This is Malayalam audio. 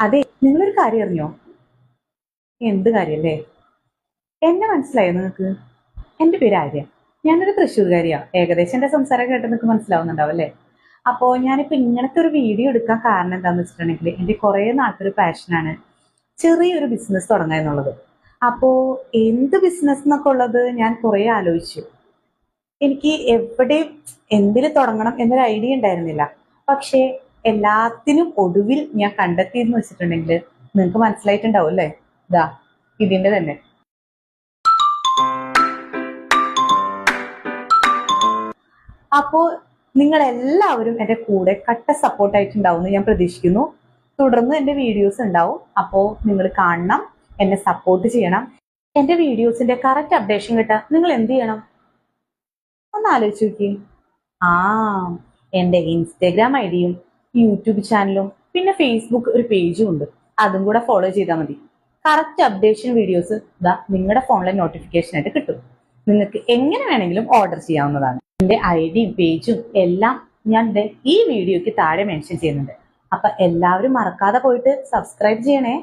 അതെ, നിങ്ങളൊരു കാര്യം അറിഞ്ഞോ? എന്ത് കാര്യല്ലേ? എന്നെ മനസ്സിലായോ നിങ്ങൾക്ക്? എന്റെ പേര് ആര്യ. ഞാനൊരു തൃശ്ശൂർകാരിയാ. ഏകദേശം എന്റെ സംസാരം കേട്ട് നിങ്ങൾക്ക് മനസ്സിലാവുന്നുണ്ടാവും അല്ലേ? അപ്പോ ഞാനിപ്പോ ഇങ്ങനത്തെ ഒരു വീഡിയോ എടുക്കാൻ കാരണം എന്താന്ന് വെച്ചിട്ടുണ്ടെങ്കിൽ എന്റെ കുറെ നാളത്തെ ഒരു പാഷനാണ് ചെറിയൊരു ബിസിനസ് തുടങ്ങുക എന്നുള്ളത്. അപ്പോ എന്ത് ബിസിനസ് എന്നൊക്കെ ഉള്ളത് ഞാൻ കുറെ ആലോചിച്ചു. എനിക്ക് എവിടെയും എന്തിൽ തുടങ്ങണം എന്നൊരു ഐഡിയ ഉണ്ടായിരുന്നില്ല. പക്ഷേ എല്ലാത്തിനും ഒടുവിൽ ഞാൻ കണ്ടെത്തിയെന്ന് വെച്ചിട്ടുണ്ടെങ്കിൽ നിങ്ങൾക്ക് മനസ്സിലായിട്ടുണ്ടാവും അല്ലേ? ഇതാ ഇതിന്റെ തന്നെ. അപ്പോ നിങ്ങൾ എല്ലാവരും എന്റെ കൂടെ കട്ട സപ്പോർട്ട് ആയിട്ടുണ്ടാവും എന്ന് ഞാൻ പ്രതീക്ഷിക്കുന്നു. തുടർന്ന് എന്റെ വീഡിയോസ് ഉണ്ടാവും. അപ്പോ നിങ്ങൾ കാണണം, എന്നെ സപ്പോർട്ട് ചെയ്യണം. എന്റെ വീഡിയോസിന്റെ കറക്റ്റ് അപ്ഡേഷൻ കിട്ടാൻ നിങ്ങൾ എന്ത് ചെയ്യണം? ഒന്ന് ആലോചിച്ച് നോക്കി. ആ എന്റെ ഇൻസ്റ്റാഗ്രാം ഐഡിയും യൂട്യൂബ് ചാനലും പിന്നെ ഫേസ്ബുക്ക് ഒരു പേജും ഉണ്ട്. അതും കൂടെ ഫോളോ ചെയ്താൽ മതി. കറക്റ്റ് അപ്ഡേഷൻ വീഡിയോസ് ഇതാ നിങ്ങളുടെ ഫോണിലെ നോട്ടിഫിക്കേഷൻ ആയിട്ട് കിട്ടും. നിങ്ങൾക്ക് എങ്ങനെ വേണമെങ്കിലും ഓർഡർ ചെയ്യാവുന്നതാണ്. എന്റെ ഐഡിയും പേജും എല്ലാം ഞാൻ ഈ വീഡിയോയ്ക്ക് താഴെ മെൻഷൻ ചെയ്യുന്നുണ്ട്. അപ്പൊ എല്ലാവരും മറക്കാതെ പോയിട്ട് സബ്സ്ക്രൈബ് ചെയ്യണേ.